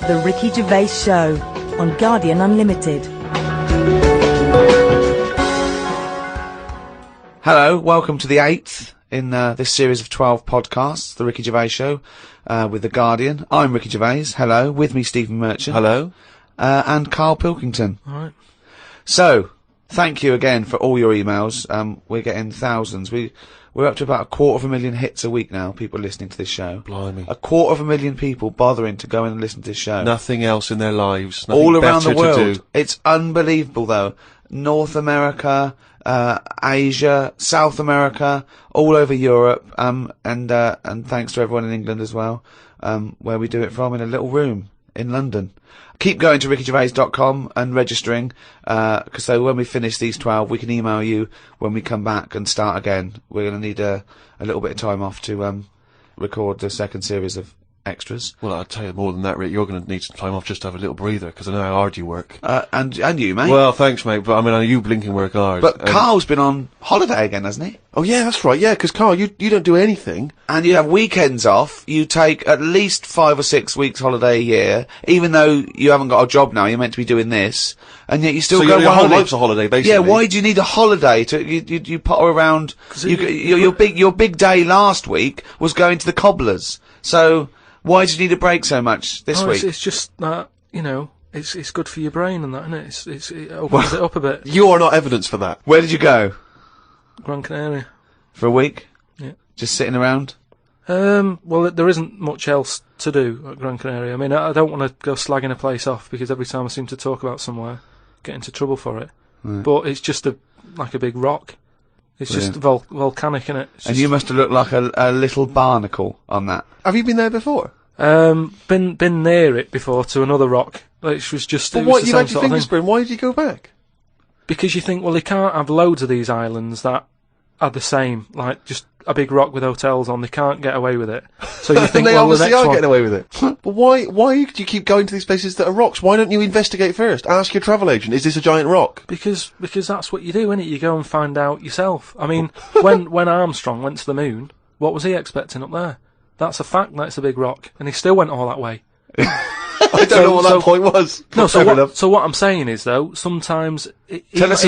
The Ricky Gervais Show on Guardian Unlimited. Hello, welcome to the 8th in this series of 12 podcasts, The Ricky Gervais Show, with The Guardian. I'm Ricky Gervais. Hello. With me, Stephen Merchant. Hello. And Carl Pilkington. All right. So, thank you again for all your emails. We're getting thousands. We're up to about 250,000 hits a week now, people listening to this show. Blimey. 250,000 people bothering to go in and listen to this show. Nothing else in their lives. Nothing all around the better world. to do. It's unbelievable, though. North America, Asia, South America, all over Europe, and thanks to everyone in England as well, where we do it from, in a little room in London. Keep going to rickygervais.com and registering, because so when we finish these 12, we can email you when we come back and start again. We're going to need a little bit of time off to record the second series of extras. Well, I'll tell you more than that, Rick. You're going to need some time off just to have a little breather, because I know how hard you work. And you, mate. Well, thanks, mate, but I mean, you blinking work hard. But Carl's been on holiday again, hasn't he? Oh, yeah, that's right, yeah, because, Carl, you don't do anything. And you have weekends off. You take at least 5 or 6 weeks holiday a year, even though you haven't got a job now, you're meant to be doing this, and yet you still go on your whole holiday. life's a holiday, basically. Yeah, why do you need a holiday? You potter around. Your big day last week was going to the cobblers. So why do you need a break so much this week? It's just that, it's good for your brain and that, isn't it? It opens it up a bit. You are not evidence for that. Where did you go? Gran Canaria. For a week? Yeah. Just sitting around? Well, there isn't much else to do at Gran Canaria. I mean, I don't want to go slagging a place off, because every time I seem to talk about somewhere, I get into trouble for it. Right. But it's just like a big rock. It's just volcanic, innit? And you must have looked like a little barnacle on that. Have you been there before? Been near it before, to another rock. Which was just. But what, you had your fingers burned, why did you go back? Because you think, well, they can't have loads of these islands that are the same, like just a big rock with hotels on. They can't get away with it. So you think, they well, obviously the next are one, getting away with it. But why do you keep going to these places that are rocks? Why don't you investigate first? Ask your travel agent, is this a giant rock? Because that's what you do, innit? You go and find out yourself. I mean, when Armstrong went to the moon, what was he expecting up there? That's a fact. That's a big rock, and he still went all that way. I don't know what that point was. No, so what I'm saying is, though, sometimes tell us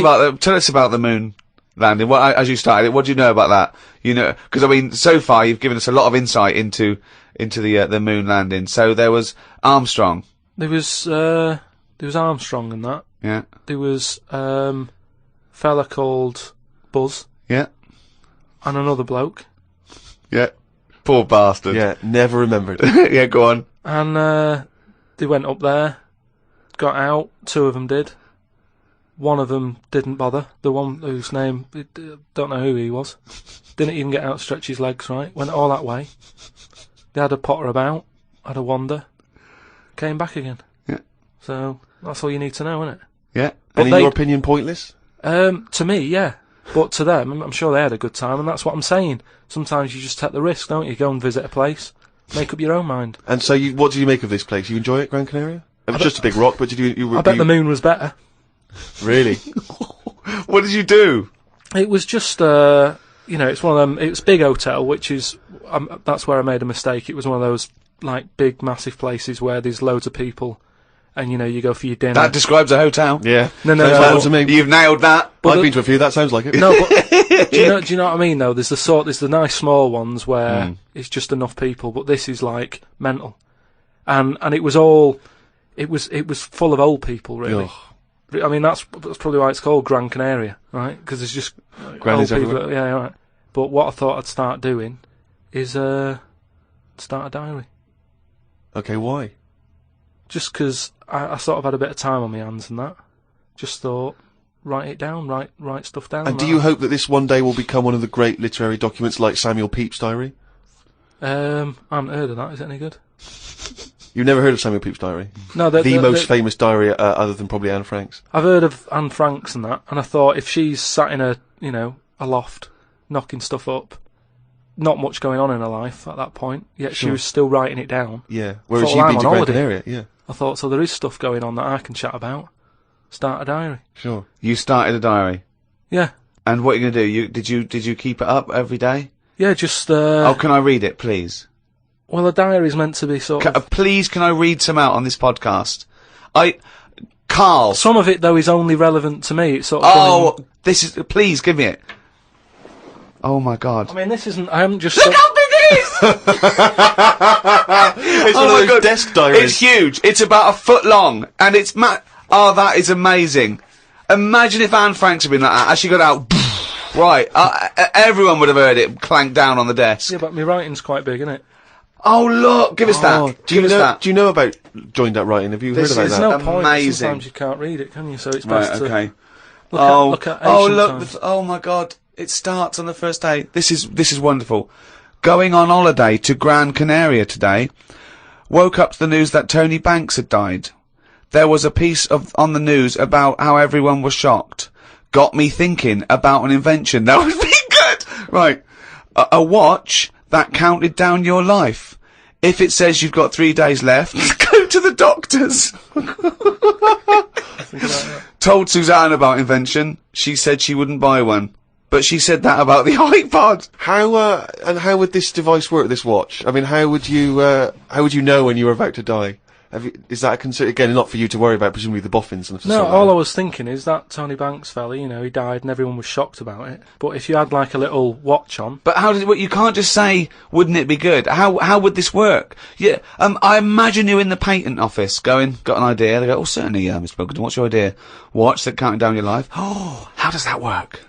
about the moon landing. As you started it, what do you know about that? Because I mean, so far you've given us a lot of insight into the moon landing. So there was Armstrong. There was Armstrong and that. Yeah. There was fella called Buzz. Yeah. And another bloke. Yeah. Poor bastard. Yeah, never remembered. Yeah, go on. And they went up there, got out. 2 of them did. One of them didn't bother. The one whose name, don't know who he was. Didn't even get out to stretch his legs, right? Went all that way. They had a potter about, had a wander, came back again. Yeah. So that's all you need to know, isn't it? Yeah. And in your opinion, pointless? To me, yeah. But to them, I'm sure they had a good time, and that's what I'm saying. Sometimes you just take the risk, don't you? Go and visit a place, make up your own mind. And so, what did you make of this place? You enjoy it, Gran Canaria? It was just a big rock, but did you? I bet the moon was better. Really? What did you do? It was just, it's one of them. It was big hotel, which is that's where I made a mistake. It was one of those like big, massive places where there's loads of people. And you go for your dinner. That describes a hotel. Yeah. No. To me. You've nailed that. I've been to a few. That sounds like it. No, but do you know what I mean? Though there's the nice small ones where it's just enough people, but this is like mental, and it was full of old people, really. Ugh. I mean, that's probably why it's called Gran Canaria, right? Because there's just Grannies old people. everywhere. Yeah, right. But what I thought I'd start doing is start a diary. Okay, why? Just because I sort of had a bit of time on my hands and that. Just thought, write it down, write stuff down. And do you hope that this one day will become one of the great literary documents like Samuel Pepys' diary? I haven't heard of that. Is it any good? You've never heard of Samuel Pepys' diary? No, the most famous diary other than probably Anne Frank's. I've heard of Anne Frank's and that, and I thought if she's sat in a loft, knocking stuff up, not much going on in her life at that point, yet she was still writing it down. Yeah, whereas Thought, you've well, been to I'm on Gran holiday. Canaria, yeah. I thought, so there is stuff going on that I can chat about. Start a diary. Sure. You started a diary. Yeah. And what are you going to do? Did you keep it up every day? Yeah, just... Oh, can I read it, please? Well, a diary's meant to be sort of... Please, can I read some out on this podcast? Carl. Some of it, though, is only relevant to me. It's sort of... Oh, this is... Please, give me it. Oh, my God. I mean, this isn't... I haven't just... Look how big it is! It's one of those desk diaries. It's huge. It's about a foot long. And it's... Oh, that is amazing. Imagine if Anne Franks had been like that. As she got out... Right. Everyone would have heard it clank down on the desk. Yeah, but my writing's quite big, isn't it? Oh, look! Give us that. Do you know about joined up writing? Have you heard about is that? There's no point. Amazing. Sometimes you can't read it, can you? So it's Right, best okay. to look at ancient times. Oh my God! It starts on the first day. This is wonderful. Going on holiday to Gran Canaria today. Woke up to the news that Tony Banks had died. There was a piece on the news about how everyone was shocked. Got me thinking about an invention that would be good. Right, a watch that counted down your life. If it says you've got 3 days left, go to the doctors. Told Suzanne about invention. She said she wouldn't buy one. But she said that about the iPod. How would this device work, this watch? I mean, how would you know when you were about to die? Is that a concern? Again, not for you to worry about, presumably the boffins and stuff. No, all I was thinking is that Tony Banks fella, you know, he died and everyone was shocked about it. But if you had like a little watch on... But how did it work? You can't just say, wouldn't it be good? How would this work? Yeah, I imagine you in the patent office going, got an idea. They go, oh, certainly, Mr. Pilkington, what's your idea? Watch that counting down your life. Oh, how does that work?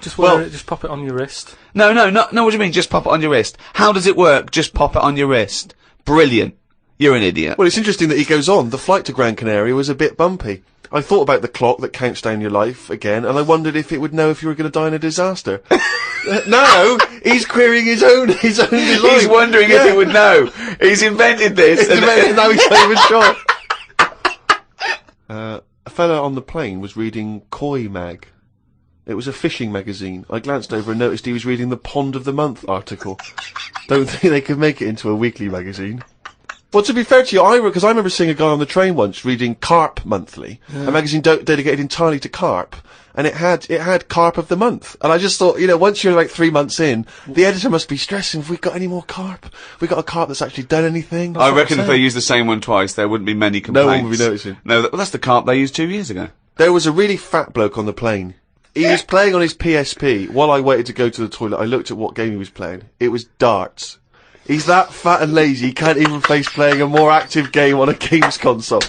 Just wear it, just pop it on your wrist. No, what do you mean, just pop it on your wrist? How does it work? Just pop it on your wrist. Brilliant. You're an idiot. Well, it's interesting that he goes on. The flight to Gran Canaria was a bit bumpy. I thought about the clock that counts down your life again, and I wondered if it would know if you were going to die in a disaster. No, he's querying his own design. He's wondering if he would know. He's invented this. And now he's not even sure. A fella on the plane was reading Koi Mag. It was a fishing magazine. I glanced over and noticed he was reading the Pond of the Month article. Don't think they could make it into a weekly magazine. Well, to be fair to you, because I remember seeing a guy on the train once reading Carp Monthly, a magazine dedicated entirely to carp, and it had Carp of the Month. And I just thought, you know, once you're like 3 months in, the editor must be stressing, have we got any more carp? We got a carp that's actually done anything? I reckon if they used the same one twice, there wouldn't be many complaints. No one would be noticing. No, that's the carp they used 2 years ago. There was a really fat bloke on the plane. He was playing on his PSP. While I waited to go to the toilet, I looked at what game he was playing. It was darts. He's that fat and lazy, he can't even face playing a more active game on a games console.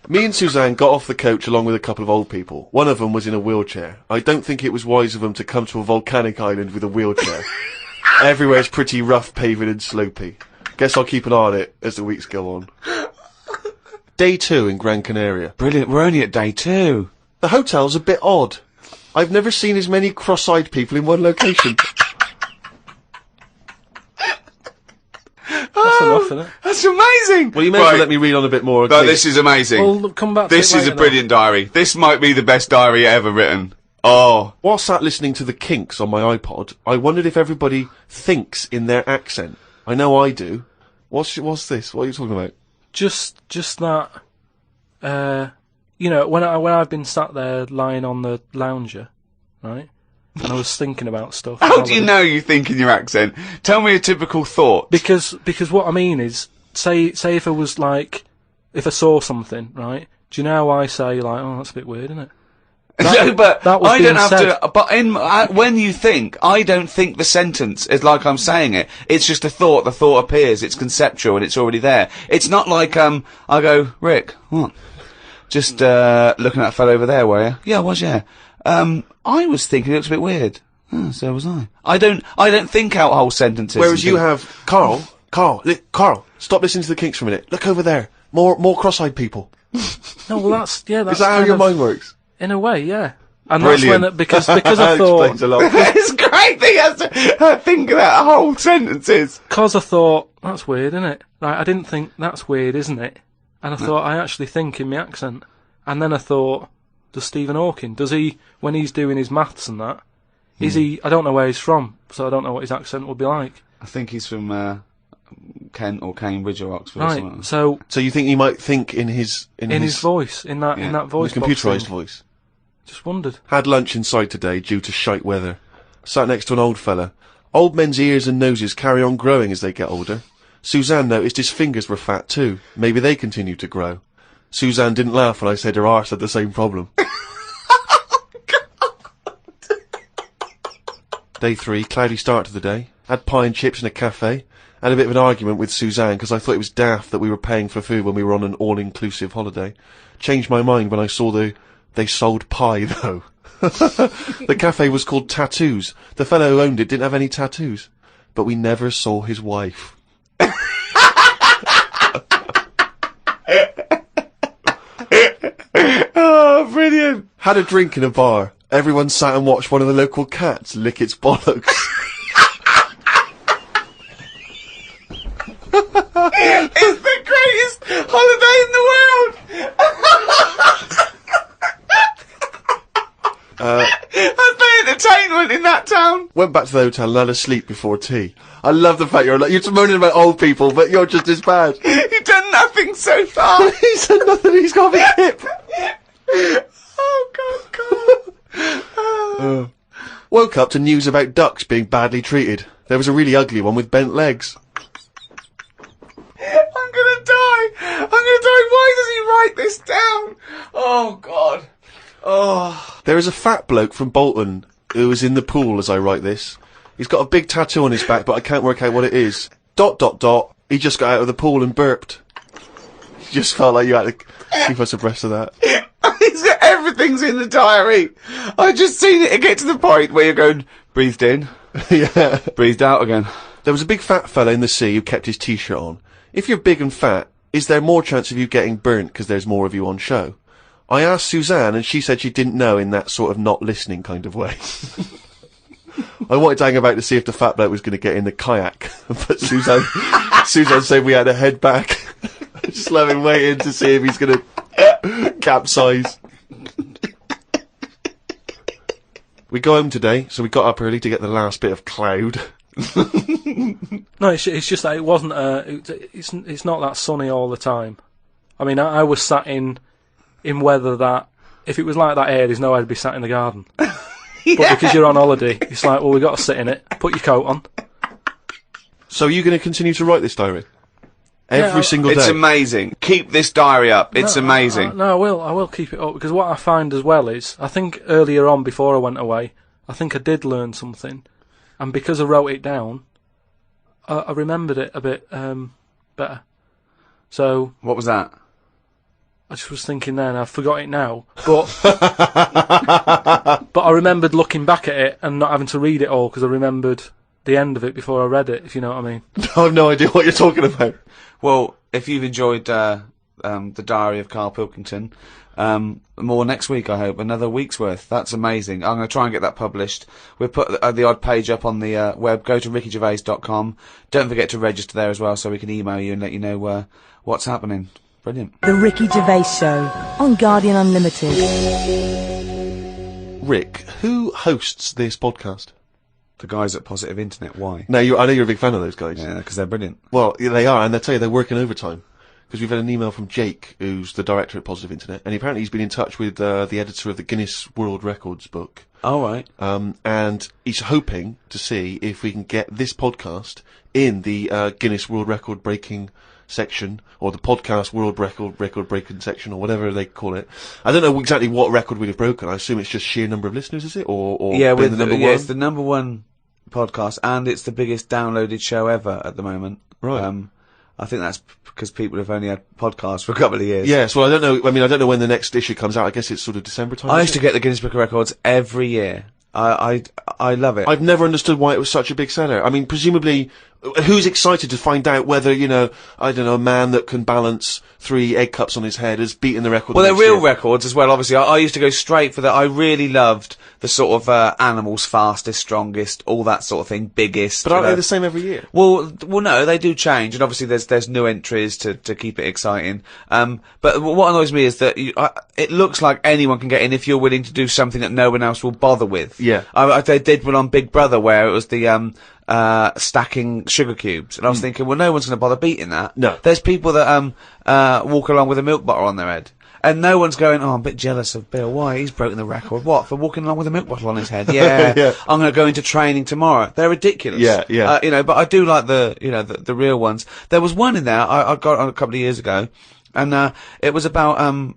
Me and Suzanne got off the coach along with a couple of old people. One of them was in a wheelchair. I don't think it was wise of them to come to a volcanic island with a wheelchair. Everywhere's pretty rough, paving and slopey. Guess I'll keep an eye on it as the weeks go on. Day 2 in Gran Canaria. Brilliant, we're only at day 2. The hotel's a bit odd. I've never seen as many cross-eyed people in one location. That's enough, isn't it? That's amazing! Well, you may as well let me read on a bit more. No, this is amazing. Well, come back to This it is a later, brilliant diary. This might be the best diary ever written. Oh. While sat listening to the Kinks on my iPod, I wondered if everybody thinks in their accent. I know I do. What's this? What are you talking about? Just that, you know, when I've been sat there lying on the lounger, right, and I was thinking about stuff. How do you know you think in your accent? Tell me a typical thought. Because what I mean is, say if I was like, if I saw something, right, do you know how I say, like, oh, that's a bit weird, isn't it? No, but that was I don't have said. to. But when you think, I don't think the sentence is like I'm saying it. It's just a thought. The thought appears. It's conceptual and it's already there. It's not like I go, Rick, what? Just looking at that fellow over there, were you? Yeah, I was. Yeah. I was thinking it looks a bit weird. Oh, so was I. I don't think out whole sentences. Whereas you have Carl, stop listening to the Kinks for a minute. Look over there. More cross-eyed people. No, well, that's Is that how your mind works? In a way, yeah. And Brilliant. that's when because I thought Explains a lot. It's great that he has to think about whole sentences. because I thought that's weird, isn't it? Like I didn't think that's weird, isn't it? And I thought I actually think in my accent. And then I thought, does Stephen Hawking, does he, when he's doing his maths and that, is he? I don't know where he's from, so I don't know what his accent would be like. I think he's from Kent or Cambridge or Oxford or something. Right. So you think he might think in his voice, in that voice, computerised box thing. voice? Just wondered. Had lunch inside today due to shite weather. Sat next to an old fella. Old men's ears and noses carry on growing as they get older. Suzanne noticed his fingers were fat too. Maybe they continue to grow. Suzanne didn't laugh when I said her arse had the same problem. Day 3, cloudy start to the day. Had pie and chips in a cafe. Had a bit of an argument with Suzanne because I thought it was daft that we were paying for food when we were on an all-inclusive holiday. Changed my mind when I saw they sold pie though. The cafe was called Tattoos. The fellow who owned it didn't have any tattoos. But we never saw his wife. Oh, brilliant. Had a drink in a bar. Everyone sat and watched one of the local cats lick its bollocks. It's the greatest holiday in the world. That's the entertainment in that town. Went back to the hotel and had a sleep before tea. I love the fact you're moaning about old people, but you're just as bad. You've done nothing so far. He's done nothing, he's got a big hip. Oh, God. Woke up to news about ducks being badly treated. There was a really ugly one with bent legs. I'm gonna die. Why does he write this down? Oh, God. Oh. There is a fat bloke from Bolton who is in the pool as I write this. He's got a big tattoo on his back, but I can't work out what it is. ... He just got out of the pool and burped. You just felt like you had to keep us abreast of that. Everything's in the diary. I've just seen it get to the point where you're going, breathed in, Yeah. breathed out again. There was a big fat fella in the sea who kept his t-shirt on. If you're big and fat, is there more chance of you getting burnt because there's more of you on show? I asked Suzanne and she said she didn't know in that sort of not listening kind of way. I wanted to hang about to see if the fat bloke was going to get in the kayak, but Suzanne said we had to head back. Just let him waiting to see if he's going to capsize. We go home today, so we got up early to get the last bit of cloud. No, it's just that it wasn't. It's not that sunny all the time. I mean, I was sat in weather that if it was like that here, there's no way to be sat in the garden. Yeah. But because you're on holiday, it's like, well, we got to sit in it. Put your coat on. So are you going to continue to write this diary? Every single day? It's amazing. Keep this diary up. It's amazing. No, I will keep it up, because what I find as well is, I think earlier on, before I went away, I think I did learn something, and because I wrote it down, I remembered it a bit better. So What was that? I just was thinking then, I forgot it now, but but I remembered looking back at it and not having to read it all, because I remembered the end of it before I read it, if you know what I mean. I have no idea what you're talking about. Well, if you've enjoyed the Diary of Carl Pilkington, more next week, I hope. Another week's worth. That's amazing. I'm going to try and get that published. We'll put the odd page up on the web. Go to rickygervais.com. Don't forget to register there as well, so we can email you and let you know what's happening. Brilliant. The Ricky Gervais Show on Guardian Unlimited. Rick, who hosts this podcast? The guys at Positive Internet. Why? Now, I know you're a big fan of those guys. Yeah, because they're brilliant. Well, yeah, they are, and I tell you, they're working overtime. Because we've had an email from Jake, who's the director at Positive Internet, and apparently he's been in touch with the editor of the Guinness World Records book. Oh, right. And he's hoping to see if we can get this podcast in the Guinness World Record breaking section, or the podcast world record breaking section, or whatever they call it. I don't know exactly what record we've broken. I assume it's just sheer number of listeners, is it? Or yeah, with the number one? it's the number one podcast, and it's the biggest downloaded show ever at the moment. Right. I think that's because people have only had podcasts for a couple of years. Yes, well, I don't know. I mean, I don't know when the next issue comes out. I guess it's sort of December time. I used to get the Guinness Book of Records every year. I love it. I've never understood why it was such a big seller. I mean, presumably, who's excited to find out whether, I don't know, a man that can balance 3 egg cups on his head has beaten the record? Well, they're real records as well, obviously. I used to go straight for that. I really loved the sort of animals, fastest, strongest, all that sort of thing, biggest. But aren't they the same every year? Well, no, they do change, and obviously there's new entries to keep it exciting. But what annoys me is that it looks like anyone can get in if you're willing to do something that no one else will bother with. Yeah. They did one on Big Brother where it was the stacking sugar cubes, and I was thinking, well, no one's going to bother beating that. No. There's people that walk along with a milk bottle on their head. And no one's going, oh, I'm a bit jealous of Bill. Why? He's broken the record. What? For walking along with a milk bottle on his head? Yeah. Yeah. I'm going to go into training tomorrow. They're ridiculous. Yeah, yeah. You know, but I do like the real ones. There was one in there I got on a couple of years ago, and it was about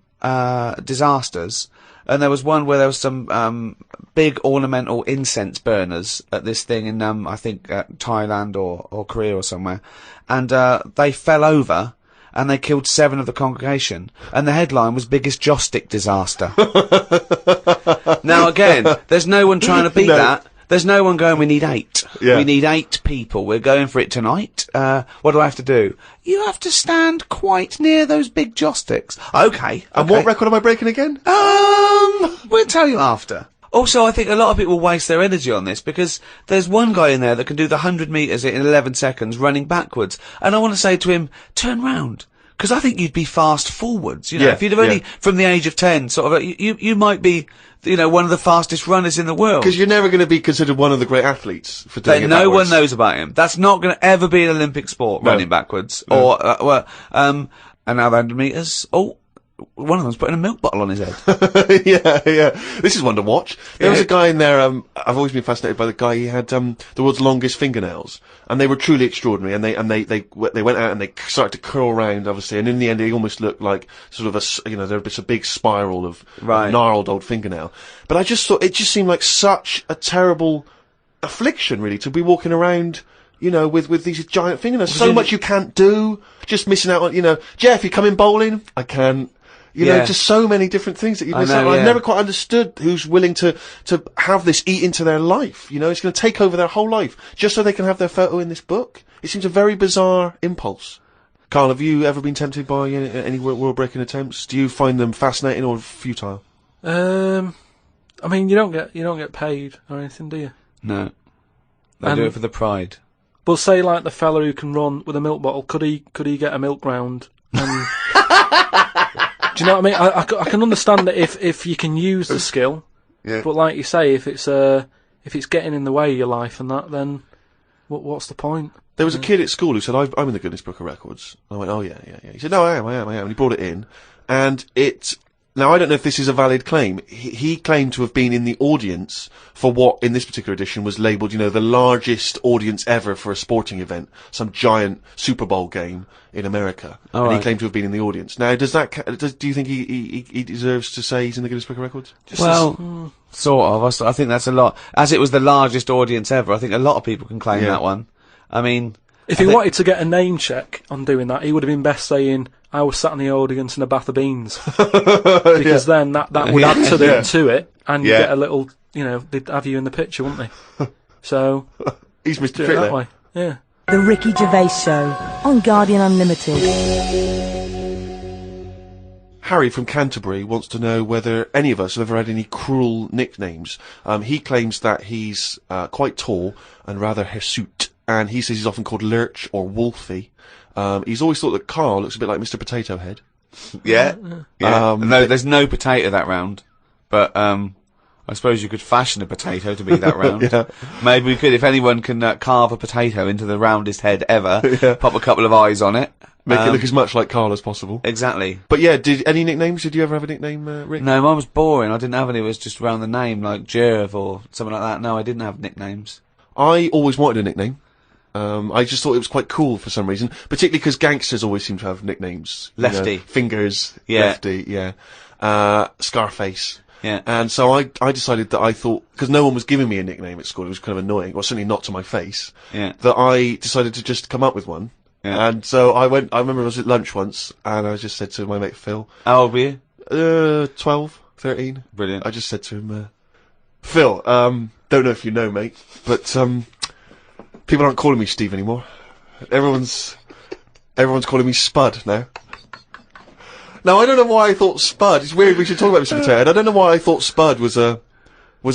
disasters. And there was one where there was some big ornamental incense burners at this thing in I think Thailand or Korea or somewhere, and they fell over and they killed 7 of the congregation. And the headline was "Biggest Joss Stick Disaster." Now again, there's no one trying to beat that. There's no one going, we need 8. Yeah. We need 8 people. We're going for it tonight. What do I have to do? You have to stand quite near those big joss sticks. Okay. And what record am I breaking again? We'll tell you after. Also, I think a lot of people waste their energy on this because there's one guy in there that can do the 100 metres in 11 seconds running backwards. And I want to say to him, turn round. Because I think you'd be fast forwards, you know. Yeah, if you'd have only, from the age of 10, sort of, you might be, you know, one of the fastest runners in the world. Because you're never going to be considered one of the great athletes for doing it No backwards. one knows about him. That's not going to ever be an Olympic sport, No. running backwards. Or, and now the 100 metres. Oh, one of them's putting a milk bottle on his head. Yeah. This is one to watch. There was a guy in there, I've always been fascinated by the guy, he had, the world's longest fingernails. And they were truly extraordinary, and they went out and they started to curl around, obviously, and in the end they almost looked like sort of there was a big spiral of gnarled old fingernail. But I just thought, it just seemed like such a terrible affliction, really, to be walking around, you know, with these giant fingernails. So much you can't do, just missing out on, you know, Jeff, you coming bowling? I can't. You know, just so many different things that you miss out on. I've never quite understood who's willing to have this eat into their life. You know, it's going to take over their whole life just so they can have their photo in this book. It seems a very bizarre impulse. Carl, have you ever been tempted by any world-breaking attempts? Do you find them fascinating or futile? I mean, you don't get paid or anything, do you? No. They do it for the pride. But say like the fella who can run with a milk bottle, could he get a milk round? And do you know what I mean? I can understand that if you can use the skill, but like you say, if it's getting in the way of your life and that, then what's the point? There was a kid at school who said, I'm in the Guinness Book of Records. I went, oh yeah. He said, no, I am. And he brought it in. And now I don't know if this is a valid claim. He claimed to have been in the audience for what, in this particular edition, was labelled, you know, the largest audience ever for a sporting event. Some giant Super Bowl game in America. And he claimed to have been in the audience. Now, do you think he deserves to say he's in the Guinness Book of Records? Sort of. I think that's a lot. As it was the largest audience ever, I think a lot of people can claim that one. I mean, if he wanted to get a name check on doing that, he would have been best saying, I was sat in the audience in a bath of beans. Because then that would add to it, and you get a little, you know, they'd have you in the picture, wouldn't they? So he's Mr. do it Trick that there. way. Yeah. The Ricky Gervais Show on Guardian Unlimited. Harry from Canterbury wants to know whether any of us have ever had any cruel nicknames. He claims that he's quite tall and rather hirsute, and he says he's often called Lurch or Wolfie. He's always thought that Carl looks a bit like Mr. Potato Head. Yeah. No, there's no potato that round, but I suppose you could fashion a potato to be that round. Maybe we could, if anyone can carve a potato into the roundest head ever, pop a couple of eyes on it. Make it look as much like Carl as possible. Exactly. But yeah, any nicknames? Did you ever have a nickname, Rick? No, mine was boring. I didn't have any. It was just around the name, like Gervais or something like that. No, I didn't have nicknames. I always wanted a nickname. I just thought it was quite cool for some reason, particularly because gangsters always seem to have nicknames. Lefty. You know, Fingers. Lefty, Scarface. Yeah. And so I decided that I thought, because no one was giving me a nickname at school, it was kind of annoying, or certainly not to my face, that I decided to just come up with one. Yeah. And so I remember I was at lunch once, and I just said to my mate Phil. How old were you? 12, 13. Brilliant. I just said to him, Phil, don't know if you know, mate, but, people aren't calling me Steve anymore. Everyone's calling me Spud now. Now, I don't know why I thought Spud, it's weird we should talk about Mr. Potato Head. I don't know why I thought Spud was a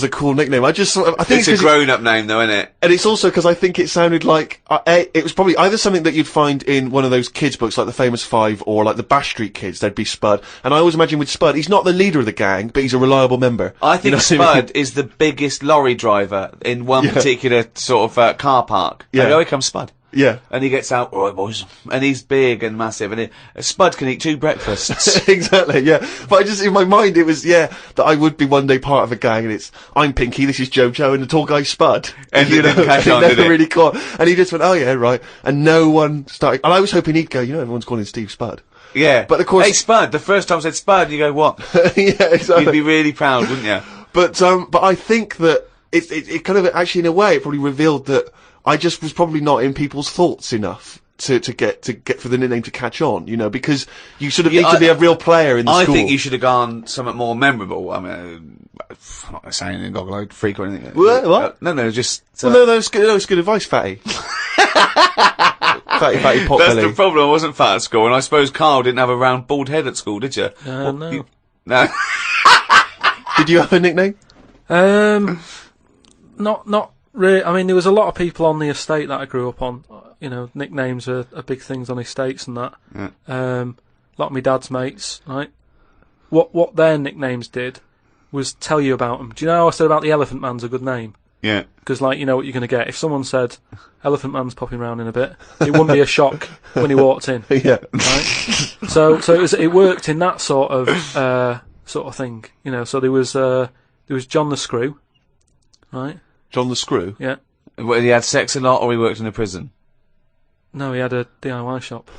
cool nickname. I think it's a grown-up name though, isn't it? And it's also because I think it sounded like, it was probably either something that you'd find in one of those kids' books, like the Famous Five, or like the Bash Street Kids, there'd be Spud. And I always imagine with Spud, he's not the leader of the gang, but he's a reliable member. I think Spud is the biggest lorry driver in one particular sort of car park. Yeah. Oh, here comes Spud. Yeah. And he gets out, all right, boys. And he's big and massive, and Spud can eat 2 breakfasts. Exactly, yeah. But I just, in my mind, it was, that I would be one day part of a gang, and I'm Pinky, this is Jojo, and the tall guy's Spud. And it didn't catch on, never did it? really caught. And he just went, oh yeah, right. And no one started, and I was hoping he'd go, everyone's calling Steve Spud. Yeah. But of course. Hey, Spud, the first time I said Spud, you go, what? Yeah, exactly. You'd be really proud, wouldn't you? But I think that it kind of, actually in a way, it probably revealed that I just was probably not in people's thoughts enough to get for the nickname to catch on, because you sort of need to be a real player in the school. I think you should have gone something more memorable. I mean, I'm not going to say anything, goggle-eyed freak or anything. What? No, just... well, no, that's good advice, Fatty. fatty pot That's belly. the problem, I wasn't fat at school, and I suppose Carl didn't have a round bald head at school, did you? No. No. Did you have a nickname? Not really. I mean, there was a lot of people on the estate that I grew up on. Nicknames are big things on estates and that. Yeah. A lot of my dad's mates, right? What their nicknames did was tell you about them. Do you know how I said about the Elephant Man's a good name? Yeah. Because, you know what you're going to get. If someone said, Elephant Man's popping round in a bit, it wouldn't be a shock when he walked in. Yeah. Right? So it worked in that sort of thing. So there was John the Screw, right? John the Screw? Yeah. Well, he had sex a lot, or he worked in a prison? No, he had a DIY shop.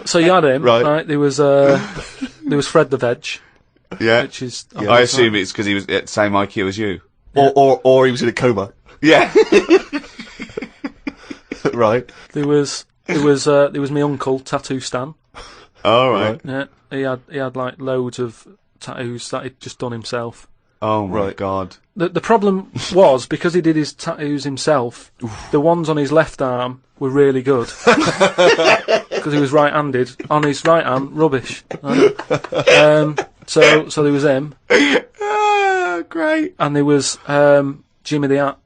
so you had him, right? There was Fred the Veg. Yeah. Which is... I assume it's because he was at the same IQ as you. Yeah. Or he was in a coma. Yeah. Right. There was my uncle, Tattoo Stan. All right. Yeah. He had like loads of tattoos that he'd just done himself. Oh my God. The problem was, because he did his tattoos himself, the ones on his left arm were really good. Because he was right-handed. On his right hand, rubbish. Right? So there was him. Great. And there was Jimmy the Hat.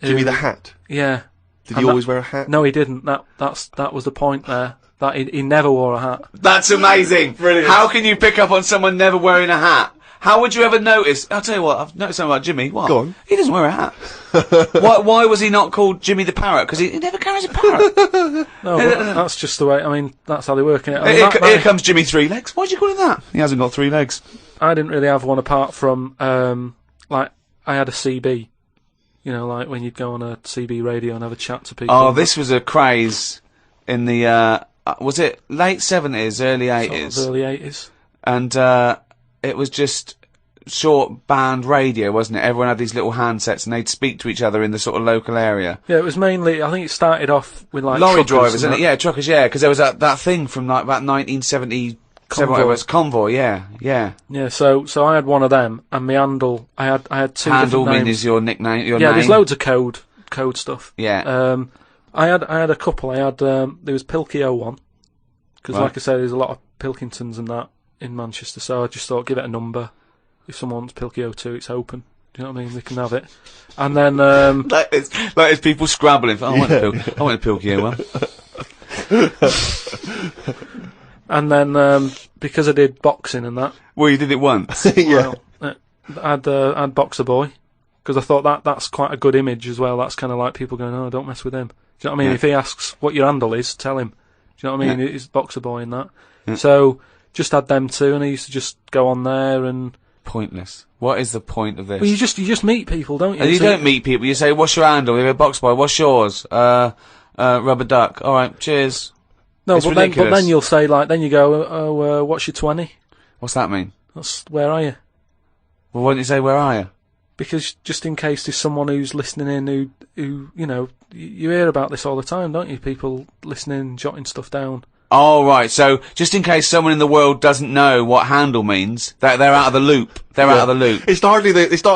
Jimmy the Hat? Yeah. Did he always wear a hat? No, he didn't. That was the point there. That he never wore a hat. That's amazing. Brilliant. How can you pick up on someone never wearing a hat? How would you ever notice? I'll tell you what, I've noticed something about Jimmy. What? Go on. He doesn't wear a hat. Why was he not called Jimmy the Parrot? Because he never carries a parrot. No, but that's just the way. I mean, that's how they work in it. I mean, Here comes Jimmy 3 Legs. Why'd you call him that? He hasn't got 3 legs. I didn't really have one apart from I had a CB. Like when you'd go on a CB radio and have a chat to people. Oh, this was a craze in the was it late 70s, early 80s? Sort of early 80s. And it was just short band radio, wasn't it? Everyone had these little handsets and they'd speak to each other in the sort of local area. Yeah, it was mainly, I think it started off with like lorry truckers drivers, and isn't that. it? Yeah, truckers, yeah, because there was that thing from like about 1977, whatever it was, Convoy, yeah. Yeah, so I had one of them, and my handle, I had two Handle different names. means your nickname, your yeah, name. there's loads of code stuff. Yeah. I had a couple. I had there was Pilkey 01, because Right. like I said, there's a lot of Pilkingtons and that in Manchester, so I just thought, give it a number. If someone wants Pilkey 02, it's open. Do you know what I mean? They can have it. And then Like it's people scrabbling. I want a Pilkey 01. And then because I did boxing and that, Well, you did it once. Yeah. I'd Boxer Boy, because I thought that's quite a good image as well. That's kind of like people going, oh, don't mess with him. Do you know what I mean? Yeah. If he asks what your handle is, tell him. Do you know what I mean? Yeah. It's Boxer Boy and that. Yeah. So just had them two, and I used to just go on there and. Pointless. What is the point of this? Well, you just meet people, don't you? And you So- don't meet people. You say, "What's your handle?" You go, "Box Boy." What's yours? Rubber Duck. All right, cheers. No, It's but ridiculous. then you'll say like, then you go, oh, what's your 20? What's that mean? That's where are you? Well, why don't you say, "Where are you?" Because just in case there's someone who's listening in who you hear about this all the time, don't you? People listening, jotting stuff down. Oh, right. So, just in case someone in the world doesn't know what handle means, they're out of the loop. They're out of the loop. It's not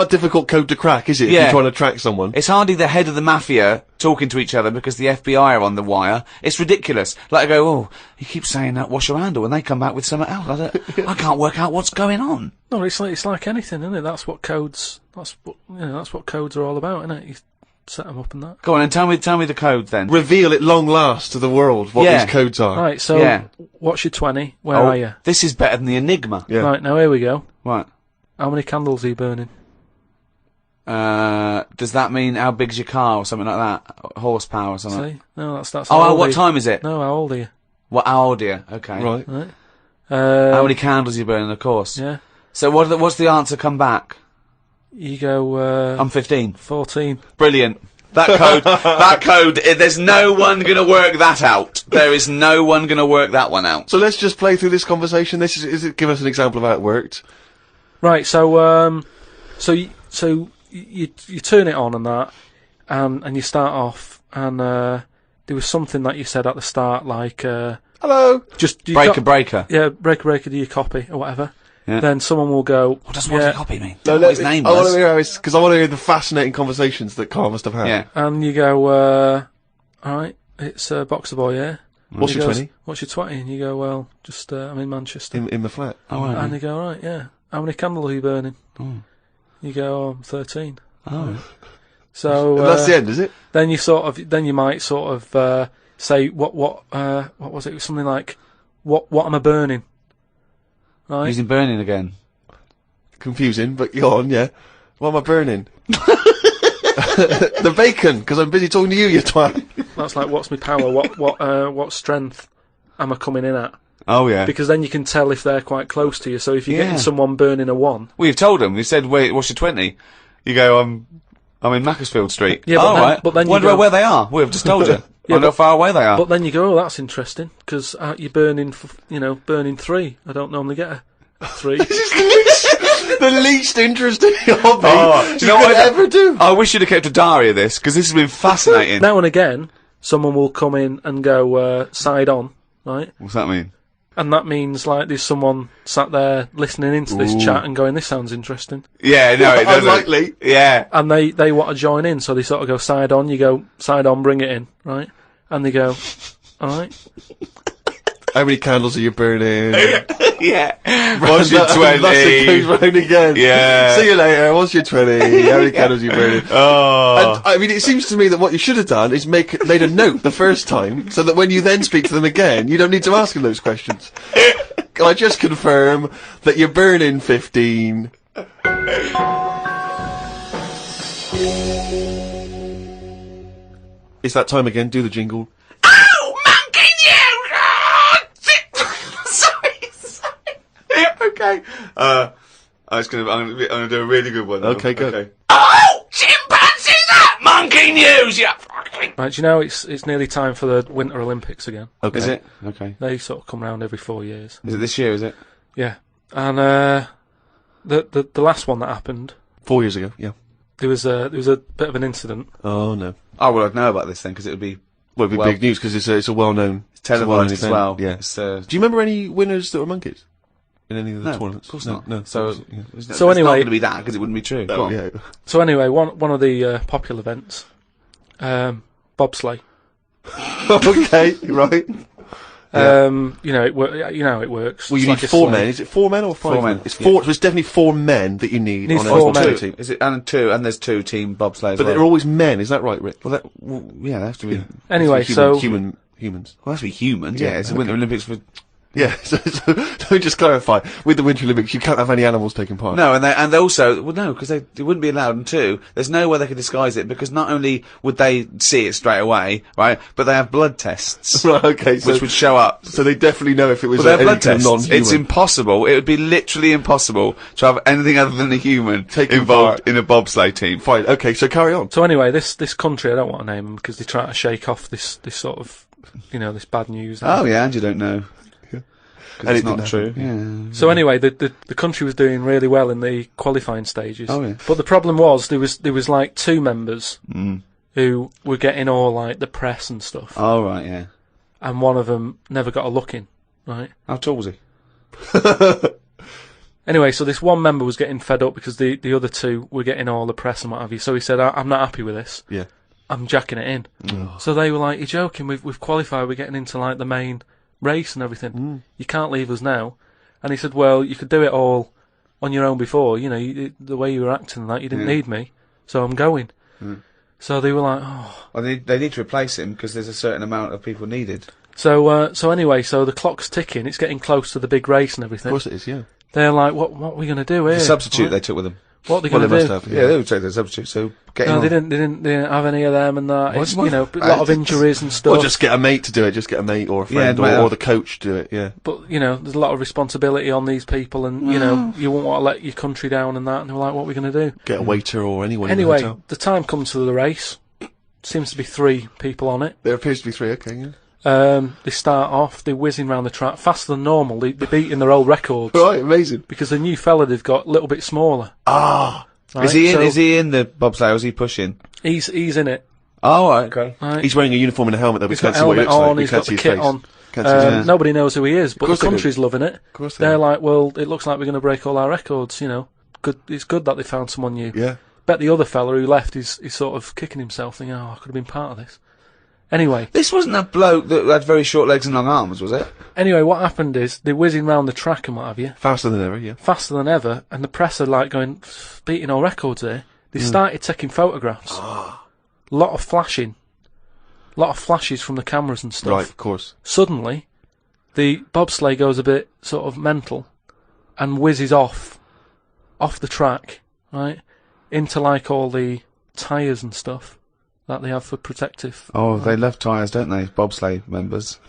a difficult code to crack, is it? If Yeah. you're trying to track someone. It's hardly the head of the mafia talking to each other because the FBI are on the wire. It's ridiculous. Like I go, oh, he keeps saying that, what's your handle? And they come back with something else. I can't work out what's going on. No, it's like anything, isn't it? That's what codes are all about, isn't it? You set them up and that. Go on and tell me the code then. Reveal at long last to the world what Yeah. these codes are. Right, so Yeah. what's your 20? Where are you? This is better than the Enigma. Yeah. Right, now here we go. Right. How many candles are you burning? does that mean how big's your car or something like that? Horsepower or something? See? No, that's Oh, how old what are you? time is it? No, how old are you? What? How old are you? Okay. Right. Right. How many candles are you burning? Of course. Yeah. So what's the answer? Come back. You go, I'm 15. 14. Brilliant. That code. There's no one gonna work that out. There is no one gonna work that one out. So let's just play through this conversation. Give us an example of how it worked. Right, so you turn it on and that, and you start off, and there was something that you said at the start, like Hello. just you Breaker. yeah, breaker, do your copy or whatever. Yeah. Then someone will go. What does what copy mean? No, What his name I want was. to hear because I want to hear the fascinating conversations that Carl must have had. Yeah. And you go, all right, it's Boxer Boy, yeah. What's He your goes, 20? What's your 20? And you go, well, just I'm in Manchester. In the flat. Oh, right. And they go, all right, yeah. How many candles are you burning? Mm. You go, I'm 13. Oh. So And that's the end, is it? then you might sort of say what was it? It was something like what am I burning? Right? Using burning again. Confusing, but go on, yeah. What am I burning? The bacon, because I'm busy talking to you, you twat. That's like what's my power? What strength am I coming in at? Oh yeah. Because then you can tell if they're quite close to you. So if you're Yeah. getting someone burning a 1, We've told them. We said, wait, what's your 20? You go, I'm in Macclesfield Street. Yeah, but oh, then- right. but then you Wonder go- where they are. We've just told you. Yeah, Wonder how far away they are. but then you go, oh, that's interesting because you're burning, burning 3. I don't normally get a 3. The least interesting hobby Oh, do you know what could I- ever do. I wish you'd have kept a diary of this, because this has been fascinating. Now and again, someone will come in and go side on, right? What's that mean? And that means like there's someone sat there listening into this chat and going, "This sounds interesting," Yeah, no, it doesn't. Unlikely. Yeah. and they want to join in, so they sort of go side on. You go side on, bring it in, right? And they go, "All right." How many candles are you burning? Yeah. What's your Thus 20? it goes round again. Yeah. See you later. What's your 20? How many candles are you burning? Oh. And, I mean, it seems to me that what you should have done is made a note the first time, so that when you then speak to them again, you don't need to ask them those questions. Can I just confirm that you're burning 15? It's that time again. Do the jingle. Okay. I'm gonna do a really good one. Okay, go. Oh, chimpanzees are monkey news, you fucking. Right, do you know it's nearly time for the Winter Olympics again? Okay. Is it? Okay. They sort of come round every 4 years. Is it this year, is it? Yeah, and the last one that happened, 4 years ago. Yeah. there was a bit of an incident. Oh no. Oh, well, I'd know about this then, because it would be Well, it'd be big news because it's a well-known. televised it's as a well-known well. event. Yeah. It's, Do you remember any winners that were monkeys in any of the no, tournaments? of course not. No. So, Yeah. it's So not anyway- going to be that, because it wouldn't be true. Go Oh, on. yeah. So anyway, one of the popular events, bobsleigh. Okay. Right. It works. Well, you It's need like a 4 sleigh. men. Is it 4 men or 5 4 men? men, It's yeah. 4. So it's definitely 4 men that you need Need on a 4 football men. team. Is it? And there's 2 team bobsleigh as But well. they're always men. Is that right, Rick? Well, yeah, they have to be. Anyway, humans. Well, that's be humans. Yeah, Yeah, it's the Winter Olympics for. Yeah. So let me just clarify. With the Winter Olympics, you can't have any animals taking part. No, and they also because they wouldn't be allowed. And 2, there's no way they could disguise it, because not only would they see it straight away, right, but they have blood tests Right. Okay. So, which would show up. so they definitely know if it was Well, they have any blood kind of tests. non-human. It's impossible. It would be literally impossible to have anything other than a human Taking involved part. in a bobsleigh team. Fine. Okay. So carry on. So anyway, this country, I don't want to name them because they try to shake off this sort of, this bad news. Oh yeah, and you don't know. And Because it it's not didn't true. Yeah. So anyway, the country was doing really well in the qualifying stages. Oh, yeah. But the problem was there was like 2 members Mm. who were getting all like the press and stuff, Oh right, yeah. and one of them never got a look in. Right. How tall was he? Anyway, so this one member was getting fed up because the other 2 were getting all the press and what have you. So he said, "I'm not happy with this. Yeah. I'm jacking it in." So they were like, "You're joking? We've qualified. We're getting into like the main race and everything. You can't leave us now." And he said, "Well, you could do it all on your own before. The way you were acting and that, you didn't need me, so I'm going." So they were like, "Oh." Well, they need to replace him because there's a certain amount of people needed. So anyway, so the clock's ticking. It's getting close to the big race and Of everything. course it is. Yeah. They're like, "What are we going to do here?" The substitute Right? they took with them. What are they Well, going they to must do? have. Yeah, they would take their substitute. So get him No, on. they didn't have any of them and that. It's, you know, a lot of injuries and stuff. Or just get a mate to do it. Just get a mate or a friend mate, or the coach to do it. Yeah. But, you know, there's a lot of responsibility on these people and, you know, you won't want to let your country down and that. And they were like, what are we going to do? Get a waiter or anyone in the Anyway, hotel. the time comes for the race. Seems to be 3 people on it. There appears to be 3. Okay, yeah. They start off, they're whizzing around the track faster than normal. They're beating their old records. Right, amazing. Because the new fella they've got a little bit smaller. Ah, Right? Is he in? So Is he in the bobsleigh? Or is he pushing? he's in it. Oh, right, okay. Right? he's wearing a uniform and a helmet though. We He's got can't see what he helmet looks like. on, We he's can't got see the his kit face. on. Can't see his face. Nobody knows who he is, but the course they do. country's loving it. Of course they They're do. like, well, it looks like we're going to break all our records, you know. Good. It's good that they found someone new. Yeah. Bet the other fella who left is sort of kicking himself, thinking, oh, I could have been part of this. Anyway, This wasn't a bloke that had very short legs and long arms, was it? what happened is they're whizzing round the track and what have you, Faster than ever. Yeah. faster than ever, and the press are like going, beating all records here. They started taking photographs. Lot of flashing. Lot of flashes from the cameras and stuff. Right. Of course. Suddenly, the bobsleigh goes a bit sort of mental and whizzes off the track, right, into like all the tyres and stuff that they have for protective. Oh, they love tyres, don't they? Bobsleigh members.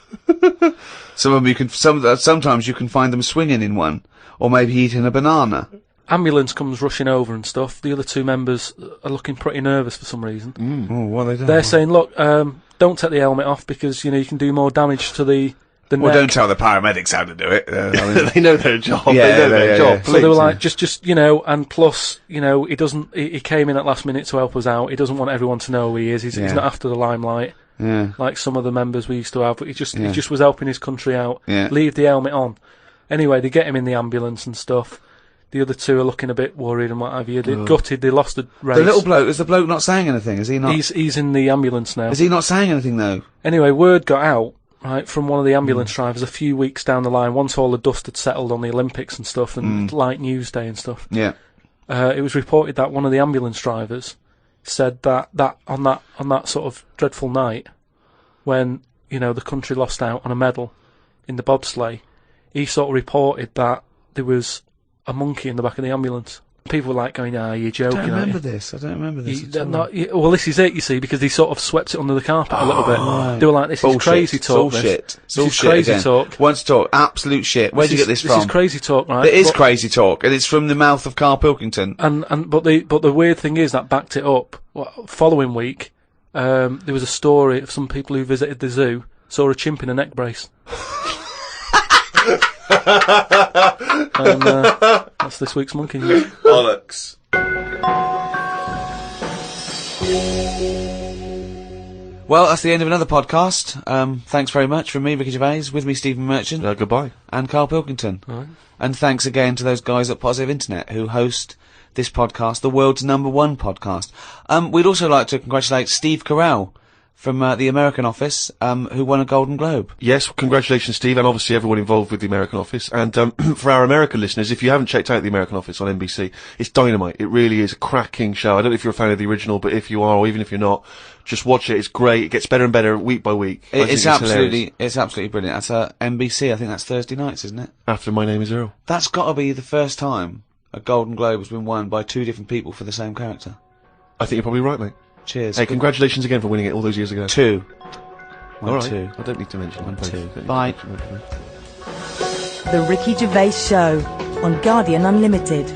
Some of them you can. Sometimes you can find them swinging in one, or maybe eating a banana. Ambulance comes rushing over and stuff. The other 2 members are looking pretty nervous for some reason. Oh, what are they doing? They're saying, look, don't take the helmet off because, you know, you can do more damage to the Well, neck. don't tell the paramedics how to do it. They know their job. Yeah, they know their yeah, job. yeah. So they were Please. like, just you know, and plus, you know, he came in at last minute to help us out. He doesn't want everyone to know who he is. He's Yeah. not after the limelight Yeah. like some of the members we used to have. But he just Yeah. was helping his country out. Yeah. Leave the helmet on. Anyway, they get him in the ambulance and stuff. The other 2 are looking a bit worried and what have you. They're gutted. They lost the race. The little bloke. Is the bloke not saying anything? Is he not? He's in the ambulance now. Is he not saying anything though? Anyway, word got out, right, from one of the ambulance drivers a few weeks down the line, once all the dust had settled on the Olympics and stuff, and light news day and stuff. Yeah. It was reported that one of the ambulance drivers said that on that sort of dreadful night, when, you know, the country lost out on a medal in the bobsleigh, he sort of reported that there was a monkey in the back of the ambulance. People were like going, you're joking, I don't aren't remember you? this. I don't remember this. Well, this is it, you see, because they sort of swept it under the carpet a little bit. right. They were like, this is crazy talk. It's all shit. It's all This is shit crazy again. talk. Once talk. Absolute shit. Where'd you get this from? This is crazy talk, right? It is But- crazy talk, and it's from the mouth of Carl Pilkington. But the weird thing is that backed it up. Following week, there was a story of some people who visited the zoo saw a chimp in a neck brace. And that's this week's Monkey News. Bollocks. Well, that's the end of another podcast. Thanks very much from me, Ricky Gervais, with me, Stephen Merchant, Goodbye. and Carl Pilkington. Right. And thanks again to those guys at Positive Internet who host this podcast, the world's #1 podcast. We'd also like to congratulate Steve Carell from the American office, who won a Golden Globe. Yes, congratulations, Steve, and obviously everyone involved with the American Office. And for our American listeners, if you haven't checked out the American Office on NBC, it's dynamite. It really is a cracking show. I don't know if you're a fan of the original, but if you are, or even if you're not, just watch it. It's great. It gets better and better week by week. I think It's hilarious. absolutely brilliant. That's NBC. I think that's Thursday nights, isn't it? After My Name Is Earl. That's got to be the first time a Golden Globe has been won by 2 different people for the same character. I think you're probably right, mate. Cheers. Hey, congratulations again for winning it all those years ago. 2. All right. 2. I don't need to mention 1, both. 2. Don't need to Bye. mention both. The Ricky Gervais Show on Guardian Unlimited.